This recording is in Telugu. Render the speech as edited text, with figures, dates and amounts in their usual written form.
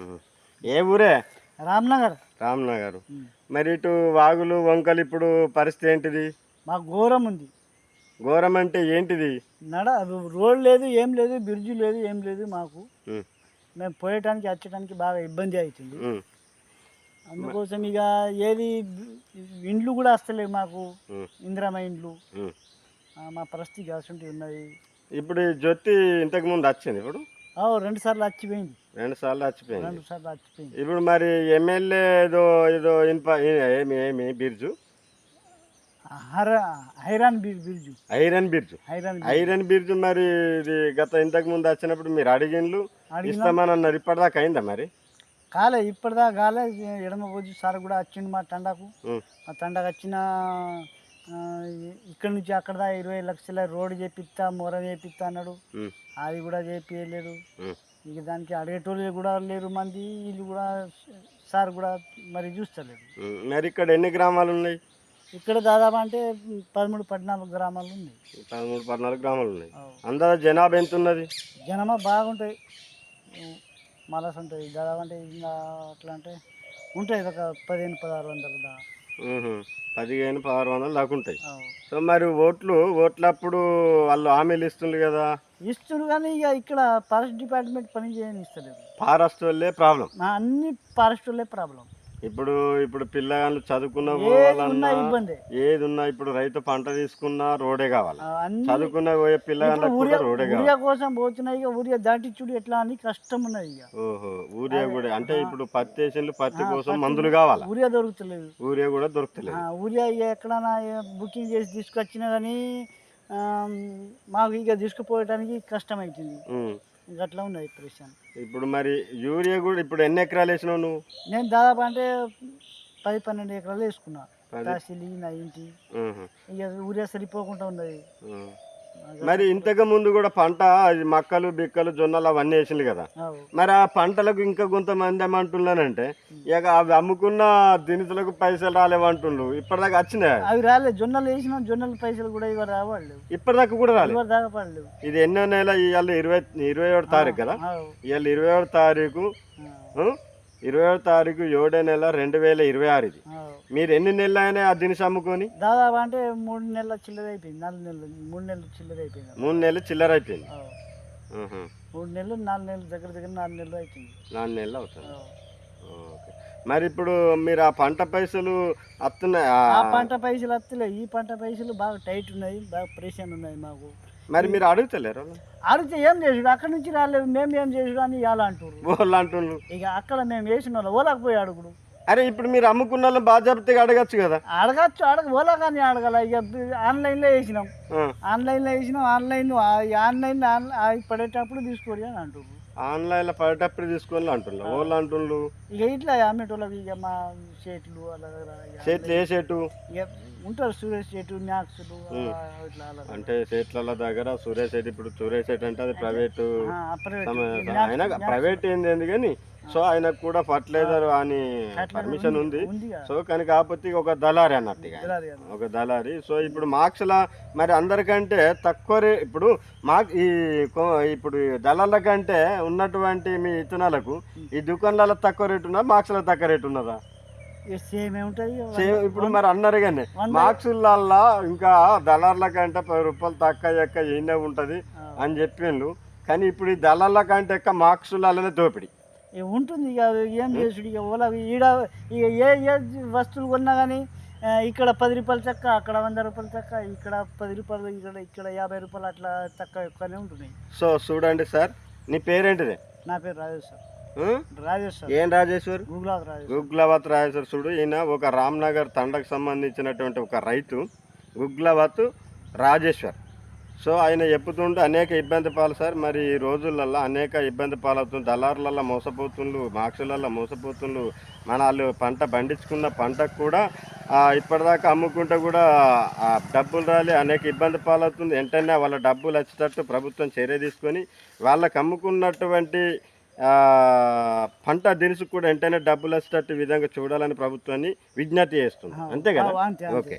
ఉహు. ఏ ఊరే? రామ్నగర్. రామ్నగర్. మరి ఇటు వాగులు వంకలు ఇప్పుడు పరిస్థితి ఏంటిది? మాకు ఘోరం ఉంది. ఘోరం అంటే ఏంటిది? రోడ్ లేదు, ఏం లేదు, బ్రిడ్జి లేదు, ఏం లేదు మాకు. ఉమ్, మేము పోయటానికి వచ్చటానికి బాగా ఇబ్బంది అవుతుంది. ఉమ్, అందుకోసం ఇక ఏది ఇండ్లు కూడా వస్తలేవు మాకు, ఉమ్, ఇందిరమ్మ ఇండ్లు. ఉమ్. మా పరిస్థితి అసంటి ఉన్నది. ఇప్పుడు ఈ జ్యోతి ఇంతకు ముందు వచ్చింది, ఇప్పుడు 2 సార్లు వచ్చిపోయింది. 2 సార్లు వచ్చిపోయింది. 2 సార్లు వచ్చిపోయింది. ఇప్పుడు మరి ఎమ్మెల్యే ఏదో ఏదో ఏమి ఏమి బిర్జు హైరాన్ బిర్జు. ఐరన్ బిర్జు హైరాన్ ఐరన్ బిర్జు మరి ఇది ఇంతకు ముందు వచ్చినప్పుడు మీరు అడిగిండ్లు ఇస్తామని అన్నారు. ఇప్పటిదాకా అయిందా మరి? కాలే, ఇప్పటిదాకా కాలే. ఎడమ పోజు సార్ కూడా వచ్చిండు మా తండాకు. మా తండాకు వచ్చిన ఇక్కడ నుంచి అక్కడ 20 లక్షల రోడ్డు చేపిస్తా, మొర చేపిస్తా అన్నాడు. అది కూడా చేపియలేడు. ఇక దానికి అడిగేటోళ్ళు కూడా లేరు మంది. వీళ్ళు కూడా సార్ కూడా మరి చూస్తలేడు. మరి ఇక్కడ ఎన్ని గ్రామాలు ఉన్నాయి? ఇక్కడ దాదాపు అంటే 13-14 గ్రామాలు ఉన్నాయి. 13-14 గ్రామాలు ఉన్నాయి. అందరూ జనాభా ఎంత ఉన్నది? జనమా బాగుంటాయి, మలస్ ఉంటాయి. దాదాపు అంటే ఇంకా అట్లా అంటే ఉంటాయి ఒక 1500-1600 దాకా. 1500-1600 దాకా ఉంటాయి. సో మరి ఓట్లప్పుడు వాళ్ళు హామీలు ఇస్తుండ్రు కదా? ఇస్తున్నారు కానీ ఇక ఇక్కడ ఫారెస్ట్ డిపార్ట్మెంట్ పని చేయని ఇస్తలేదు. ఫారెస్ట్ వాళ్ళే ప్రాబ్లం. అన్ని ఫారెస్ట్ వాళ్ళే ప్రాబ్లం. ఇప్పుడు పిల్లగాళ్ళు చదువుకున్న ఇబ్బంది ఏది ఉన్నా ఇప్పుడు రైతు పంట తీసుకున్నా రోడే కావాలి. చదువుకున్న పోయే పిల్లగాళ్ళకు కూడా రోడే కావాలి. ఊరియా కోసం పోతున్నాయి. ఇక ఊరియా దాటిచ్చుడు ఎట్లా అని కష్టం ఉన్నది. ఇక ఊరియా కూడా అంటే ఇప్పుడు పత్తి వేసిండ్రు, పత్తి కోసం మందులు కావాలి. ఊరియా దొరుకుతలేదు. ఊరియా కూడా దొరుకుతలేదు. ఊరియా ఇక ఎక్కడన్నా బుకింగ్ చేసి తీసుకొచ్చినా కానీ మాకు ఇక తీసుకుపోవడానికి కష్టం అవుతుంది. అట్లా ఉన్నది పరిశ్రమ. ఇప్పుడు మరి యూరియా కూడా ఇప్పుడు ఎన్ని ఎకరాలు వేసినావు నువ్వు? నేను దాదాపు అంటే 10-12 ఎకరాలు వేసుకున్నా. తహసీల్ నా ఇంటి ఇక ఊరియా సరిపోకుండా ఉన్నది. మరి ఇంతకు ముందు కూడా పంట మక్కలు బిక్కలు జొన్నలు అవన్నీ వేసింది కదా, మరి ఆ పంటలకు ఇంకా కొంతమంది ఏమంటున్నానంటే ఇక అవి అమ్ముకున్న దినుసులకు పైసలు రాలేవంటుండ్రు. ఇప్పటిదాకా వచ్చినాయి? అవి రాలేదు. జొన్నలు వేసిన జొన్నల పైసలు కూడా ఇవాళ రావాలి. ఇప్పటిదాకా కూడా రాలేదు. దాకా ఇది ఎన్నో నెల? ఇవాళ 27వ తారీఖు కదా. ఇవాళ 20వ తారీఖు 20వ తారీఖు 7వ నెల 2026. ఇది మీరు ఎన్ని నెలలు అయినా ఆ దినుసు అమ్ముకొని? దాదాపు అంటే 3 నెలల చిల్లర అయిపోయింది. 4 నెలలు 3 నెలలు చిల్లర అయిపోయింది. 3 నెలలు చిల్లర అయిపోయింది. 3 నెలలు 4 నెలలు దగ్గర 4 నెలలు అయిపోయింది. 4 నెలలు అవుతుంది. మరి ఇప్పుడు మీరు ఆ పంట పైసలు వస్తున్నాయి? ఆ పంట పైసలు వస్తలేవు. ఈ పంట పైసలు బాగా టైట్ ఉన్నాయి, బాగా ప్రెషర్ ఉన్నాయి మాకు. మరి మీరు అడుగుతలేరు? అడిగితే ఏం చేసుడు, అక్కడి నుంచి రాలేదు, మేము ఏం చేసుడు అని ఇలా అంటున్నారు. ఇక అక్కడ మేము వేసిన వాళ్ళు ఓలాకపోయి అడుగుడు. అరే ఇప్పుడు మీరు అమ్ముకున్న వాళ్ళు బాధ్యతగా అడగచ్చు కదా? అడగచ్చు, ఓలా కానీ అడగాల. ఇక ఆన్లైన్లో వేసినాం. ఆన్లైన్ పడేటప్పుడు తీసుకోరు అని అంటున్నారు. ఆన్లైన్లో పడేటప్పుడు తీసుకోవాలి అంటున్నారు. ఓళ్ళు అంటున్నారు ఇక ఇట్లా అమ్మేటోళ్ళకి. ఇక మా షేట్లు అలా షేట్లు ఏ షేటు ఉంటారు, సురేష్ షేటు, మ్యాక్స్లు ఇట్లా. అంటే షేట్ల దగ్గర సురేష్ షేట్. ఇప్పుడు సురేష్ షేట్ అంటే అది ప్రైవేటు, ఆయన ప్రైవేట్ ఏంది కానీ సో ఆయనకు కూడా ఫర్టిలైజర్ అని పర్మిషన్ ఉంది. సో కానీ కాకపోతే ఒక దళారి అన్నట్టు, ఒక దళారి. సో ఇప్పుడు మార్క్స్లా మరి అందరికంటే తక్కువ ఇప్పుడు ఇప్పుడు దళాల కంటే ఉన్నటువంటి మీ ఇత్తనాలకు ఈ దుకాణాలలో తక్కువ రేటు ఉన్నదా, మార్క్స్లో తక్కువ రేటు ఉన్నదా? సేమ్ ఉంటుంది. ఇప్పుడు మరి అన్నారు కానీ మార్క్స్లల్లా ఇంకా దళార్ల కంటే 10 రూపాయలు తక్కువ ఎక్క ఏనే ఉంటుంది అని చెప్పిండు. కానీ ఇప్పుడు ఈ దళార్ల కంటే ఎక్క మార్క్స్లలోనే దోపిడి ఉంటుంది. ఇక ఏం చేసుడు. ఇక ఓలా ఈడ ఇక ఏ వస్తువులు కొన్నా కానీ ఇక్కడ 10 రూపాయలు చక్క, అక్కడ 100 రూపాయలు చక్క, ఇక్కడ 10 రూపాయలు, ఇక్కడ 50 రూపాయలు అట్లా తక్కువ ఎక్కువనే ఉంటున్నాయి. సో చూడండి సార్, నీ పేరేంటిది? నా పేరు రాజేశ్వర్. ఏం రాజేశ్వర్? గుగ్లావత్ రాజేశ్వర్. చూడు, ఈయన ఒక రామ్నగర్ తండకు సంబంధించినటువంటి ఒక రైతు, గుగ్లావత్ రాజేశ్వర్. సో ఆయన చెప్పుతుంటే అనేక ఇబ్బంది పాలు సార్. మరి ఈ రోజులల్లో అనేక ఇబ్బంది పాలవుతుంది. దళారులలో మోసపోతుండ్రు, మార్క్సులలో మోసపోతుండ్రు. మన వాళ్ళు పంట పండించుకున్న పంటకు కూడా ఇప్పటిదాకా అమ్ముకుంటే కూడా డబ్బులు రాలి అనేక ఇబ్బంది పాలవుతుంది. వెంటనే వాళ్ళ డబ్బులు వచ్చేటట్టు ప్రభుత్వం చర్య తీసుకొని వాళ్ళకి అమ్ముకున్నటువంటి పంట దినుసు కూడా వెంటనే డబ్బులు వచ్చేటట్టు విధంగా చూడాలని ప్రభుత్వాన్ని విజ్ఞప్తి చేస్తుంది. అంతే కదా? ఓకే.